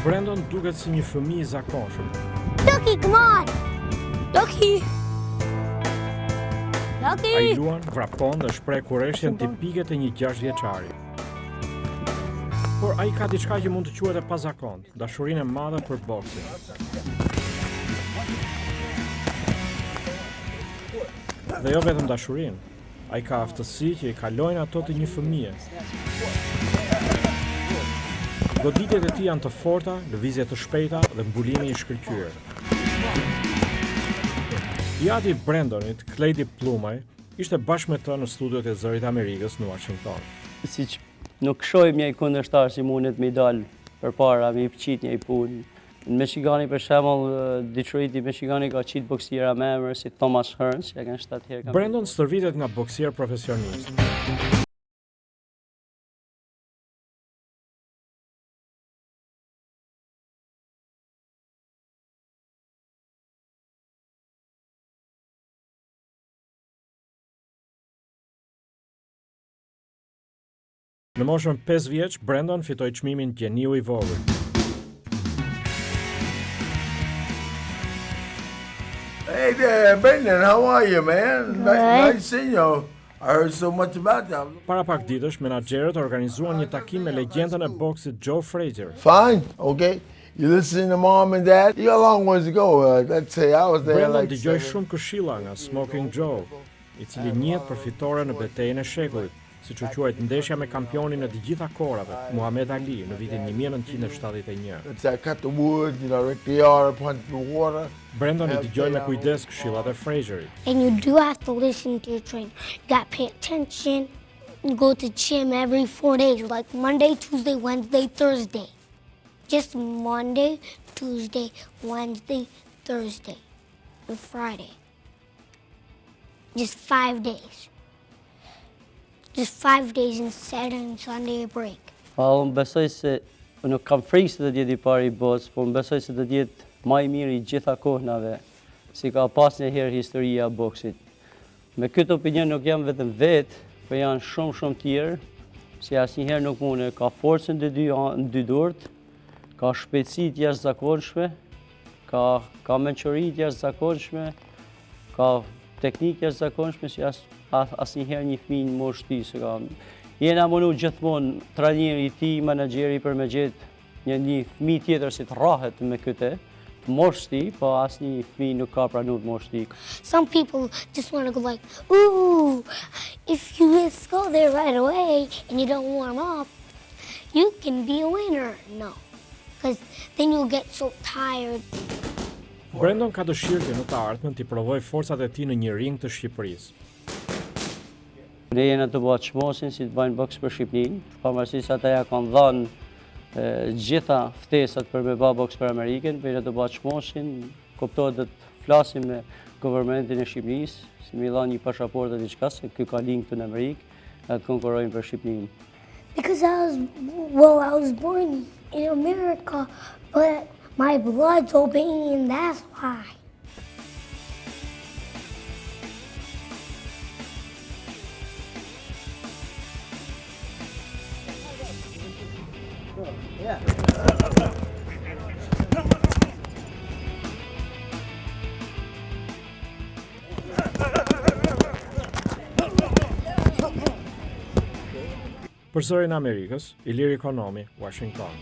Brandon duket si një fëmijë i zakonshëm. Ducky, come on! Ducky! Ducky! Ai luan, vrapon dhe shpreh kurreshjen tipike të një 6 vjeçari. Por ai ka diçka që mund të quhet e pazakontë, dashurinë e madhe për boksin. Dhe jo vetëm dashurinë, ai ka aftësi që i kalojnë ato të një fëmije. Goditjet e tij janë të forta, lëvizje të shpejta dhe mbulimi i shkëlqyer. Jati i Brandonit, Kledi Plumaj, ishte bashkë me të në studiot e Zërit Amerikës në Washington. Siç nuk shohim një kundërshtar si mundet me dal përpara me pëqit një punë. Në Michigani për shembull, Detroit i Michigani ka qitë boksiera me emër si Thomas Hearns, që kanë 7 herë. Brandon stërvitet nga boksier profesionist. Në moshën 5 vjeç, Brandon fitoi çmimin Gjeniu i vogël. Hey there, Brandon, how are you, man? Nice seeing you. I heard so much about you. Para pak ditësh, menaxherët organizuan një takim me legjendën e boksit Joe Frazier. Fine, okay. You listen to mom and dad? You got a long ways to go. Let's say I was there Brandon like dëgjoi shumë këshilla nga Smoking Joe, i cili njihet për fitore në betejën e shekullit, siç u quajt ndeshja me kampionin e të gjitha kohërave, Muhammad Ali, në vitin 1971. I cut the wood, wreck the yard, punch the water. Brandon i dëgjoi me kujdes këshillat e Frazierit. And you do have to listen to your trainer. You got to pay attention. You go to gym every 4 days, like Monday, Tuesday, Wednesday, Thursday. Just Monday, Tuesday, Wednesday, Thursday, and Friday. Just 5 days. Just 5 days and Saturday and Sunday a break. Unë besoj se nuk kam frikë se do të jetë i pari i botës, por unë besoj se do të jetë më i miri i gjitha kohënave, si ka pas njëherë historia e boksit. Me këtë opinion nuk jam vetëm vetë, por janë shumë tjerë, si asnjëherë nuk mune, ka forcën në dy dorët, ka shpejtësi të jashtëzakonshme, ka mençuri të jashtëzakonshme, ka teknikë të jashtëzakonshme si asnjëherë një fëmijë në moshë ti se ka. Jena mundu gjithmonë trajneri i tij, menaxheri për me gjetë një fëmijë tjetër si të rrahet me këtë, të moshës ti, po asnjë fëmijë nuk ka pranuar moshë ti. Some people just want to go like, ooh, if you just go there right away and you don't warm up, you can be a winner. No, because then you'll get so tired. Brandon ka dëshirë që në të ardhmen t'i provojë forcat e tij në një ring të Shqipërisë. Ne jena të bëjë çmosin si të bëjnë boks për Shqipërinë, pavarësisht se ata ja kanë dhënë gjitha ftesat për me bë boks për Amerikën, për të bëjë çmosin, kuptohet të flasim me guvernamentin e Shqipërisë, si më dhanë një pasaportë diçka se ky ka link në Amerikë, të konkurrojnë për Shqipërinë. Because I was born in America, but my blood's Albanian, that's why. Për Zërin e Amerikës, Iliri Konomi, Washington.